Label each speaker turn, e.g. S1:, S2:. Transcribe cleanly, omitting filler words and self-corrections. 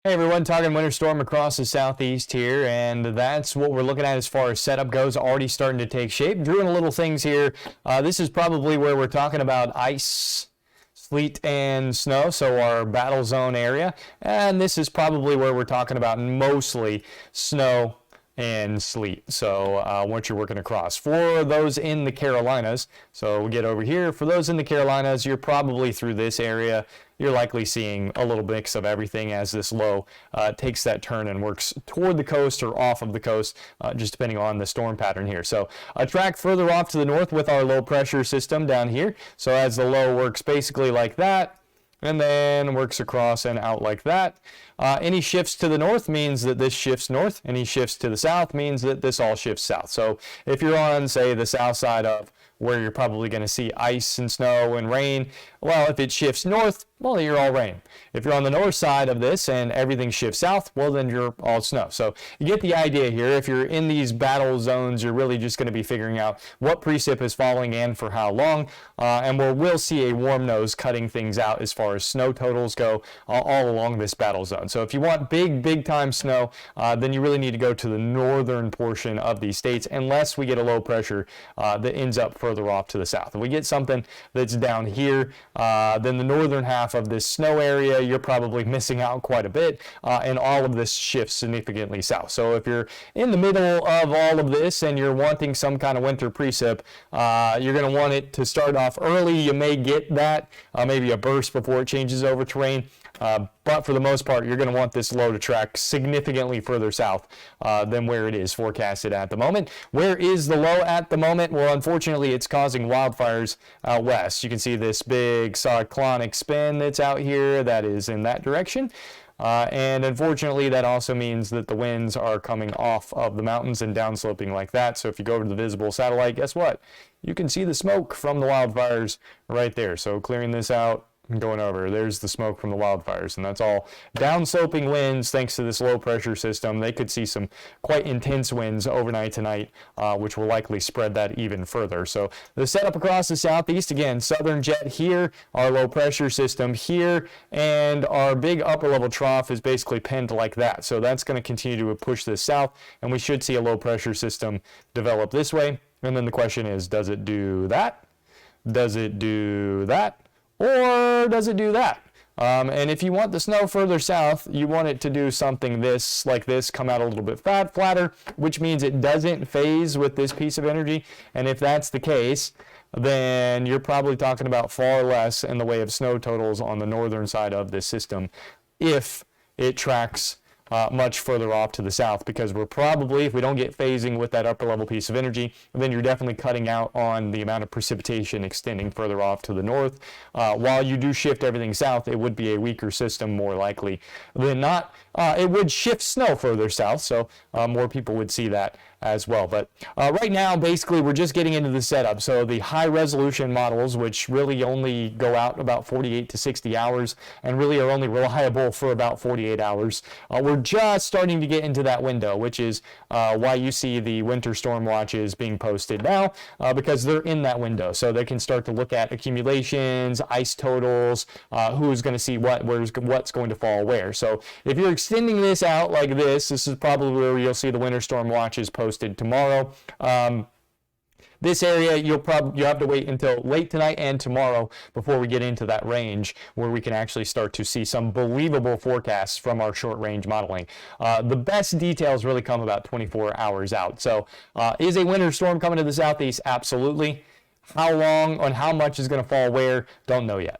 S1: Hey everyone, talking winter storm across the southeast here, and that's what we're looking at as far as setup goes, already starting to take shape. Drew in a little things here. This is probably where we're talking about ice, sleet, and snow, so our battle zone area. And this is probably where we're talking about mostly snow and sleet, so what you're working across. For those in the Carolinas, so we get over here, for those in the Carolinas, you're probably through this area. You're likely seeing a little mix of everything as this low takes that turn and works toward the coast or off of the coast, just depending on the storm pattern here. So a track further off to the north with our low pressure system down here. So as the low works basically like that, and then works across and out like that. Any shifts to the north means that this shifts north. Any shifts to the south means that this all shifts south. So if you're on, say, the south side of where you're probably going to see ice and snow and rain, well, if it shifts north, well, you're all rain. If you're on the north side of this and everything shifts south, well, then you're all snow. So you get the idea here. If you're in these battle zones, you're really just going to be figuring out what precip is falling and for how long. And we'll see a warm nose cutting things out as far as snow totals go all along this battle zone. So if you want big time snow, then you really need to go to the northern portion of these states, unless we get a low pressure that ends up further off to the south. If we get something that's down here, then the northern half of this snow area, you're probably missing out quite a bit, and all of this shifts significantly south. So if you're in the middle of all of this and you're wanting some kind of winter precip, you're going to want it to start off early. You may get that, maybe a burst before it changes over to rain. But for the most part, you're going to want this low to track significantly further south than where it is forecasted at the moment. Where is the low at the moment? Well, unfortunately, it's causing wildfires out west. You can see this big cyclonic spin that's out here that is in that direction. And unfortunately, that also means that the winds are coming off of the mountains and downsloping like that. So if you go over to the visible satellite, guess what? You can see the smoke from the wildfires right there. So clearing this out, going over, there's the smoke from the wildfires, and that's all downsloping winds thanks to this low pressure system. They could see some quite intense winds overnight tonight, which will likely spread that even further. So the setup across the southeast, again, southern jet here, our low pressure system here, and our big upper level trough is basically penned like that. So that's going to continue to push this south, and we should see a low pressure system develop this way. And then the question is, does it do that? Does it do that? Or does it do that? And if you want the snow further south, you want it to do something like this, come out a little bit flatter, which means it doesn't phase with this piece of energy. And if that's the case, then you're probably talking about far less in the way of snow totals on the northern side of this system if it tracks much further off to the south, because we're probably, if we don't get phasing with that upper level piece of energy, then you're definitely cutting out on the amount of precipitation extending further off to the north. While you do shift everything south, it would be a weaker system more likely than not. It would shift snow further south, so more people would see that as well. But right now, basically, we're just getting into the setup. So the high resolution models, which really only go out about 48 to 60 hours and really are only reliable for about 48 hours, we're just starting to get into that window, which is why you see the winter storm watches being posted now, because they're in that window. So they can start to look at accumulations, ice totals, who's going to see what, what's going to fall where. So if you're extending this out like this is probably where you'll see the winter storm watches posted tomorrow. This area, you'll have to wait until late tonight and tomorrow before we get into that range where we can actually start to see some believable forecasts from our short range modeling. The best details really come about 24 hours out. So is a winter storm coming to the southeast? Absolutely. How long and how much is going to fall where? Don't know yet.